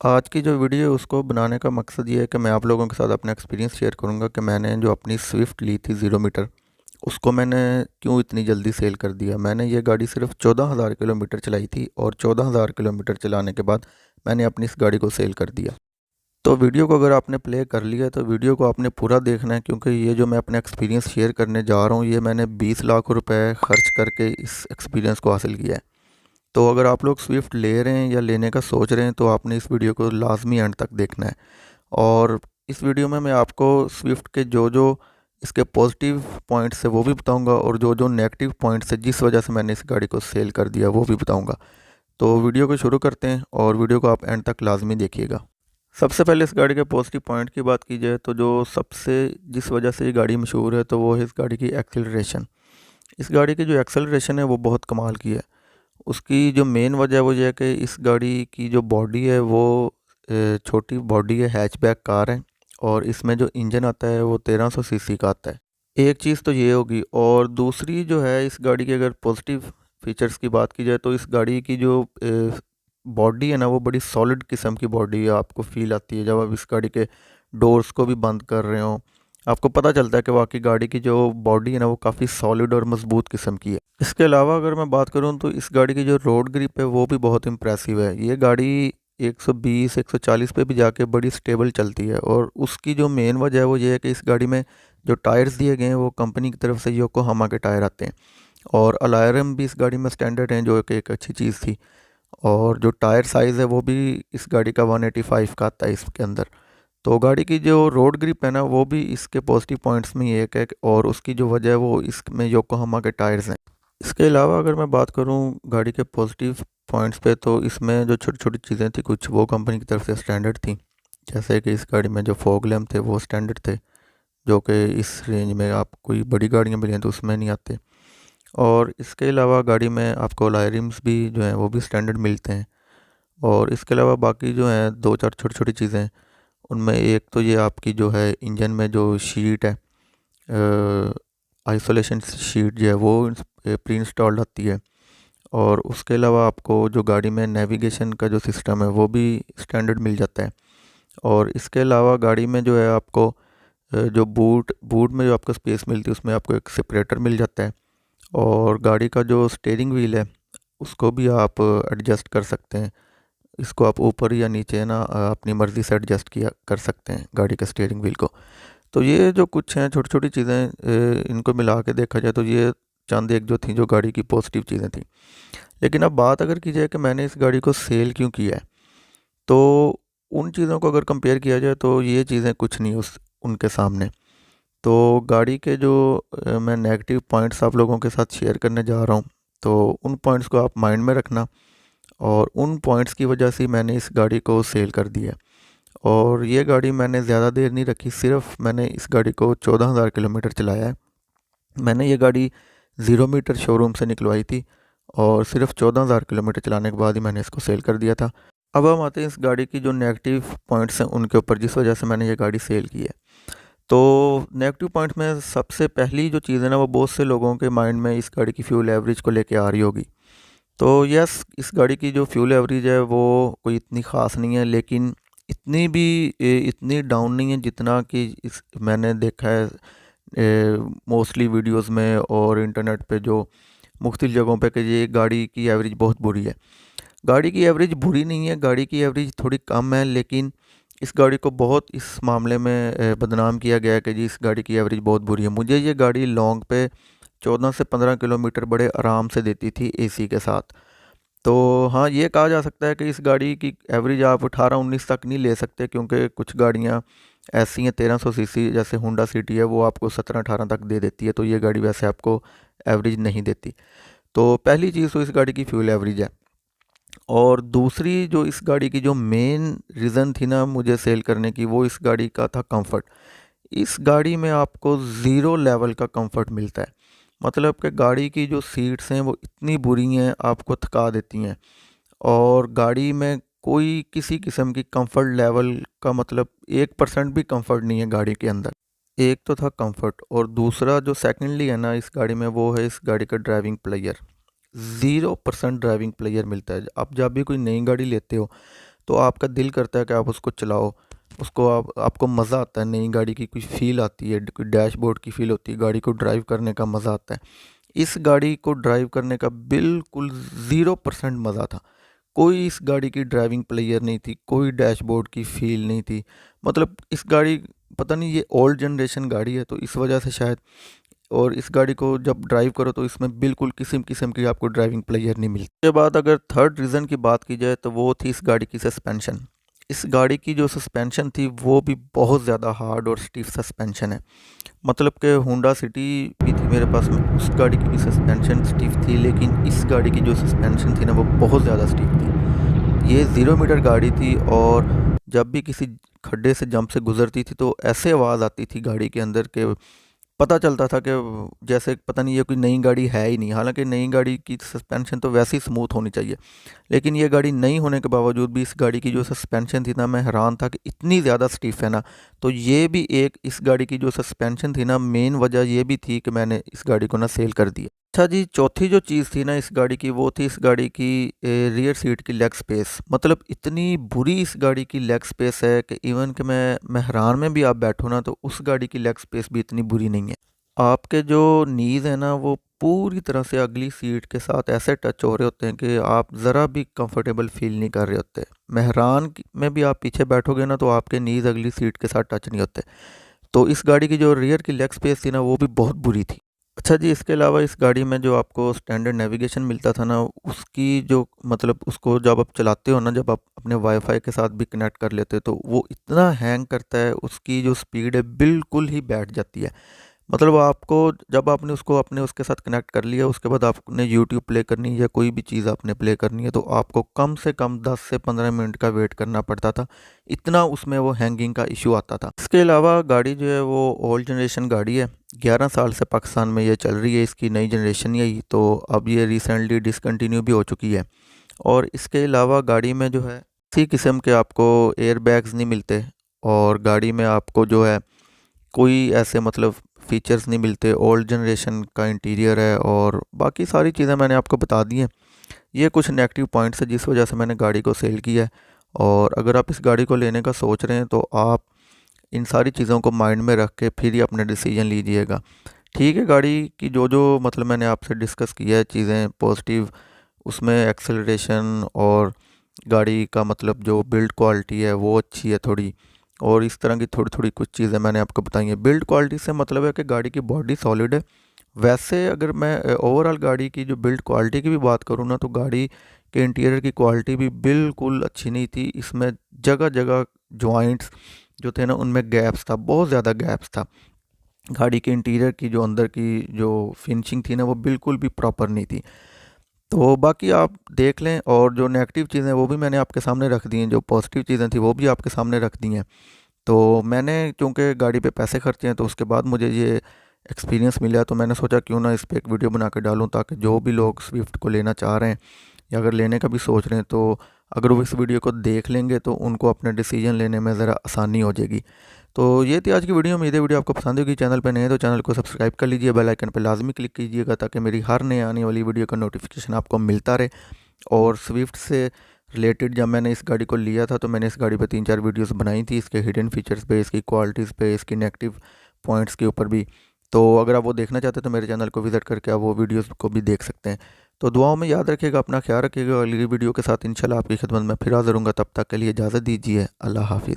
आज की जो वीडियो है उसको बनाने का मकसद ये है कि मैं आप लोगों के साथ अपना एक्सपीरियंस शेयर करूंगा कि मैंने जो अपनी स्विफ्ट ली थी 0 मीटर उसको मैंने क्यों इतनी जल्दी सेल कर दिया। मैंने ये गाड़ी सिर्फ 14,000 किलोमीटर चलाई थी और 14,000 किलोमीटर चलाने के बाद मैंने अपनी इस गाड़ी को सेल कर दिया। तो वीडियो को अगर आपने प्ले कर लिया तो वीडियो को आपने पूरा देखना है, क्योंकि ये जो मैं अपना एक्सपीरियंस शेयर करने जा रहा हूँ ये मैंने 20 लाख रुपए खर्च करके इस एक्सपीरियंस को हासिल किया है। तो अगर आप लोग स्विफ्ट ले रहे हैं या लेने का सोच रहे हैं तो आपने इस वीडियो को लाजमी एंड तक देखना है। और इस वीडियो में मैं आपको स्विफ्ट के जो जो इसके पॉजिटिव पॉइंट्स है वो भी बताऊंगा और जो जो नेगेटिव पॉइंट्स है जिस वजह से मैंने इस गाड़ी को सेल कर दिया वो भी बताऊंगा। तो वीडियो को शुरू करते हैं और वीडियो को आप एंड तक लाजमी देखिएगा। सबसे पहले इस गाड़ी के पॉजिटिव पॉइंट की बात की जाए तो जो सबसे जिस वजह से ये गाड़ी मशहूर है तो वो है इस गाड़ी की एक्सेलरेशन। इस गाड़ी की जो एक्सेलरेशन है वो बहुत कमाल की है। उसकी जो मेन वजह है वो ये है कि इस गाड़ी की जो बॉडी है वो छोटी बॉडी है, हैचबैक कार है और इसमें जो इंजन आता है वो 1300 सीसी का आता है। एक चीज़ तो ये होगी, और दूसरी जो है इस गाड़ी की अगर पॉजिटिव फीचर्स की बात की जाए तो इस गाड़ी की जो बॉडी है ना वो बड़ी सॉलिड किस्म की बॉडी है। आपको फील आती है जब आप इस गाड़ी के डोर्स को भी बंद कर रहे हो, आपको पता चलता है कि वाकई गाड़ी की जो बॉडी है ना वो काफ़ी सॉलिड और मजबूत किस्म की है। इसके अलावा अगर मैं बात करूं तो इस गाड़ी की जो रोड ग्रिप है वो भी बहुत इम्प्रेसिव है। ये गाड़ी 120 140 पे भी जाके बड़ी स्टेबल चलती है और उसकी जो मेन वजह है वो ये है कि इस गाड़ी में जो टायर्स दिए गए हैं वो कंपनी की तरफ से योकोहामा के टायर आते हैं और अलायरम भी इस गाड़ी में स्टैंडर्ड हैं, जो कि एक अच्छी चीज़ थी। और जो टायर साइज़ है वो भी इस गाड़ी का 185 का आता है इसके अंदर। तो गाड़ी की जो रोड ग्रिप है ना वो भी इसके पॉजिटिव पॉइंट्स में ही एक है और उसकी जो वजह है वो इसमें योकोहामा के टायर्स हैं। इसके अलावा अगर मैं बात करूं गाड़ी के पॉजिटिव पॉइंट्स पे तो इसमें जो छोटी छोटी चीज़ें थी कुछ वो कंपनी की तरफ से स्टैंडर्ड थी। जैसे कि इस गाड़ी में जो फॉग लैम्प थे वो स्टैंडर्ड थे, जो कि इस रेंज में आप कोई बड़ी गाड़ियाँ भी लें तो उसमें नहीं आते। और इसके अलावा गाड़ी में आपको अलॉय रिम्स भी जो हैं वो भी स्टैंडर्ड मिलते हैं। और इसके अलावा बाकी जो हैं दो चार छोटी छोटी चीज़ें हैं, उनमें एक तो ये आपकी जो है इंजन में जो शीट है, आइसोलेशन शीट जो है वो प्री इंस्टॉल्ड आती है। और उसके अलावा आपको जो गाड़ी में नेविगेशन का जो सिस्टम है वो भी स्टैंडर्ड मिल जाता है। और इसके अलावा गाड़ी में जो है आपको जो बूट बूट में जो आपको स्पेस मिलती है उसमें आपको एक सेपरेटर मिल जाता है। और गाड़ी का जो स्टीयरिंग व्हील है उसको भी आप एडजस्ट कर सकते हैं। इसको आप ऊपर या नीचे ना अपनी मर्ज़ी से एडजस्ट किया कर सकते हैं गाड़ी के स्टीयरिंग व्हील को। तो ये जो कुछ हैं छोटी छोटी चीज़ें, इनको मिला के देखा जाए तो ये चंद एक जो थी जो गाड़ी की पॉजिटिव चीज़ें थी। लेकिन अब बात अगर की जाए कि मैंने इस गाड़ी को सेल क्यों किया है, तो उन चीज़ों को अगर कंपेयर किया जाए तो ये चीज़ें कुछ नहीं उस उनके सामने। तो गाड़ी के जो मैं नेगेटिव पॉइंट्स आप लोगों के साथ शेयर करने जा रहा हूँ, तो उन पॉइंट्स को आप माइंड में रखना और उन पॉइंट्स की वजह से मैंने इस गाड़ी को सेल कर दिया। और ये गाड़ी मैंने ज़्यादा देर नहीं रखी, सिर्फ मैंने इस गाड़ी को 14,000 किलोमीटर चलाया है। मैंने ये गाड़ी 0 मीटर शोरूम से निकलवाई थी और सिर्फ 14,000 किलोमीटर चलाने के बाद ही मैंने इसको सेल कर दिया था। अब हम आते हैं इस गाड़ी की जो नेगेटिव पॉइंट्स हैं उनके ऊपर जिस वजह से मैंने ये गाड़ी सेल की है। तो नेगेटिव पॉइंट में सबसे पहली जो चीज़ है ना वो बहुत से लोगों के माइंड में इस गाड़ी की फ्यूल एवरेज को लेके आ रही होगी। तो यस, इस गाड़ी की जो फ्यूल एवरेज है वो कोई इतनी ख़ास नहीं है, लेकिन इतनी डाउन नहीं है जितना कि इस मैंने देखा है मोस्टली वीडियोस में और इंटरनेट पे जो मुख्तलिफ़ जगहों पे कि ये गाड़ी की एवरेज बहुत बुरी है। गाड़ी की एवरेज बुरी नहीं है, गाड़ी की एवरेज थोड़ी कम है, लेकिन इस गाड़ी को बहुत इस मामले में बदनाम किया गया है कि जी इस गाड़ी की एवरेज बहुत बुरी है। मुझे ये गाड़ी लॉन्ग पे 14 से 15 किलोमीटर बड़े आराम से देती थी एसी के साथ। तो हाँ, ये कहा जा सकता है कि इस गाड़ी की एवरेज आप 18-19 तक नहीं ले सकते, क्योंकि कुछ गाड़ियाँ ऐसी हैं 1300 सीसी जैसे होंडा सिटी है वो आपको 17-18 तक दे देती है, तो ये गाड़ी वैसे आपको एवरेज नहीं देती। तो पहली चीज़ तो इस गाड़ी की फ्यूल एवरेज है। और दूसरी जो इस गाड़ी की जो मेन रीज़न थी ना मुझे सेल करने की, वो इस गाड़ी का था कंफर्ट। इस गाड़ी में आपको ज़ीरो लेवल का कंफर्ट मिलता है। मतलब कि गाड़ी की जो सीट्स हैं वो इतनी बुरी हैं, आपको थका देती हैं। और गाड़ी में कोई किसी किस्म की कंफर्ट लेवल का मतलब 1% भी कंफर्ट नहीं है गाड़ी के अंदर। एक तो था कंफर्ट और दूसरा जो सेकेंडली है ना इस गाड़ी में वो है इस गाड़ी का ड्राइविंग प्लेयर। 0% ड्राइविंग प्लेयर मिलता है। आप जब भी कोई नई गाड़ी लेते हो तो आपका दिल करता है कि आप उसको चलाओ, उसको आपको मज़ा आता है, नई गाड़ी की कुछ फ़ील आती है, कोई डैशबोर्ड की फ़ील होती है, गाड़ी को ड्राइव करने का मज़ा आता है। इस गाड़ी को ड्राइव करने का बिल्कुल 0% मज़ा था। कोई इस गाड़ी की ड्राइविंग प्लेयर नहीं थी, कोई डैशबोर्ड की फ़ील नहीं थी। मतलब इस गाड़ी, पता नहीं ये ओल्ड जनरेशन गाड़ी है तो इस वजह से शायद, और इस गाड़ी को जब ड्राइव करो तो इसमें बिल्कुल किस्म किस्म की आपको ड्राइविंग प्लेयर नहीं मिलती। उसके बाद अगर थर्ड रीज़न की बात की जाए तो वो थी इस गाड़ी की सस्पेंशन। इस गाड़ी की जो सस्पेंशन थी वो भी बहुत ज़्यादा हार्ड और स्टिफ सस्पेंशन है। मतलब कि होंडा सिटी भी थी मेरे पास में, उस गाड़ी की भी सस्पेंशन स्टिफ थी, लेकिन इस गाड़ी की जो सस्पेंशन थी ना वो बहुत ज़्यादा स्टिफ थी। ये 0 मीटर गाड़ी थी और जब भी किसी खड्डे से जंप से गुजरती थी तो ऐसे आवाज़ आती थी गाड़ी के अंदर के पता चलता था कि जैसे पता नहीं ये कोई नई गाड़ी है ही नहीं। हालांकि नई गाड़ी की सस्पेंशन तो वैसे ही स्मूथ होनी चाहिए, लेकिन ये गाड़ी नई होने के बावजूद भी इस गाड़ी की जो सस्पेंशन थी ना, मैं हैरान था कि इतनी ज़्यादा स्टिफ है ना। तो ये भी एक, इस गाड़ी की जो सस्पेंशन थी ना, मेन वजह ये भी थी कि मैंने इस गाड़ी को ना सेल कर दिया। अच्छा जी, चौथी जो चीज़ थी ना इस गाड़ी की, वो थी इस गाड़ी की रियर सीट की लेग स्पेस। मतलब इतनी बुरी इस गाड़ी की लेग स्पेस है कि इवन कि मैं हैरान में भी आप बैठो ना तो उस गाड़ी की लेग स्पेस भी इतनी बुरी नहीं है। आपके जो नीज़ है ना वो पूरी तरह से अगली सीट के साथ ऐसे टच हो रहे होते हैं कि आप ज़रा भी कंफर्टेबल फील नहीं कर रहे होते। में भी आप पीछे बैठोगे ना तो आपके नीज़ अगली सीट के साथ टच नहीं होते। तो इस गाड़ी की जो रियर की लेग स्पेस थी ना वो भी बहुत बुरी थी। अच्छा जी, इसके अलावा इस गाड़ी में जो आपको स्टैंडर्ड नेविगेशन मिलता था ना, उसकी जो मतलब उसको जब आप चलाते हो ना, जब आप अपने वाईफाई के साथ भी कनेक्ट कर लेते हो तो वो इतना हैंग करता है, उसकी जो स्पीड है बिल्कुल ही बैठ जाती है। मतलब आपको, जब आपने उसको अपने उसके साथ कनेक्ट कर लिया, उसके बाद आपने यूट्यूब प्ले करनी है या कोई भी चीज़ आपने प्ले करनी है तो आपको कम से कम 10 से 15 मिनट का वेट करना पड़ता था। इतना उसमें वो हैंगिंग का इशू आता था। इसके अलावा गाड़ी जो है वो ओल्ड जनरेशन गाड़ी है। 11 साल से पाकिस्तान में ये चल रही है, इसकी नई जनरेशन नहीं आई, तो अब ये रिसेंटली डिसकंटिन्यू भी हो चुकी है। और इसके अलावा गाड़ी में जो है किसी किस्म के आपको एयर बैग्स नहीं मिलते, और गाड़ी में आपको जो है कोई ऐसे मतलब फीचर्स नहीं मिलते। ओल्ड जनरेशन का इंटीरियर है और बाकी सारी चीज़ें मैंने आपको बता दी हैं। ये कुछ नेगेटिव पॉइंट्स है जिस वजह से मैंने गाड़ी को सेल किया है। और अगर आप इस गाड़ी को लेने का सोच रहे हैं तो आप इन सारी चीज़ों को माइंड में रख के फिर ही अपना डिसीजन लीजिएगा। ठीक है, गाड़ी की जो जो मतलब मैंने आपसे डिस्कस किया है चीज़ें पॉजिटिव, उसमें एक्सेलरेशन और गाड़ी का मतलब जो बिल्ड क्वालिटी है वो अच्छी है थोड़ी, और इस तरह की थोड़ी थोड़ी कुछ चीज़ें मैंने आपको बताई हैं। बिल्ड क्वालिटी से मतलब है कि गाड़ी की बॉडी सॉलिड है। वैसे अगर मैं ओवरऑल गाड़ी की जो बिल्ड क्वालिटी की भी बात करूँ ना, तो गाड़ी के इंटीरियर की क्वालिटी भी बिल्कुल अच्छी नहीं थी। इसमें जगह जगह जॉइंट्स जो थे ना उनमें गैप्स था, बहुत ज़्यादा गैप्स था। गाड़ी के इंटीरियर की जो अंदर की जो फिनिशिंग थी ना वो बिल्कुल भी प्रॉपर नहीं थी। तो बाकी आप देख लें, और जो नेगेटिव चीज़ें वो भी मैंने आपके सामने रख दी हैं, जो पॉजिटिव चीज़ें थी वो भी आपके सामने रख दी हैं। तो मैंने चूँकि गाड़ी पे पैसे खर्चे हैं तो उसके बाद मुझे ये एक्सपीरियंस मिला, तो मैंने सोचा क्यों ना इस पे एक वीडियो बना के डालूँ, ताकि जो भी लोग स्विफ्ट को लेना चाह रहे हैं या अगर लेने का भी सोच रहे हैं तो अगर वो इस वीडियो को देख लेंगे तो उनको अपने डिसीजन लेने में ज़रा आसानी हो जाएगी। तो ये थी आज की वीडियो। उम्मीद है वीडियो आपको पसंद होगी। चैनल पे नए हैं तो चैनल को सब्सक्राइब कर लीजिए, बेल आइकन पे लाजमी क्लिक कीजिएगा ताकि मेरी हर नए आने वाली वीडियो का नोटिफिकेशन आपको मिलता रहे। और स्विफ्ट से रिलेटेड जब मैंने इस गाड़ी को लिया था तो मैंने इस गाड़ी पे 3-4 वीडियोस बनाई थी, इसके हिडन फीचर्स पे, इसकी क्वालिटीज़ पे, इसकी नेगेटिव पॉइंट्स के ऊपर भी। तो अगर आप वो देखना चाहते हैं तो मेरे चैनल को विज़िट करके आप वो वीडियोस को भी देख सकते हैं। तो दुआओं में याद रखिएगा, अपना ख्याल रखिएगा। अगली वीडियो के साथ इंशाल्लाह आपकी खिदमत में फिर हाज़िर होऊंगा। तब तक के लिए इजाज़त दीजिए। अल्लाह हाफिज़।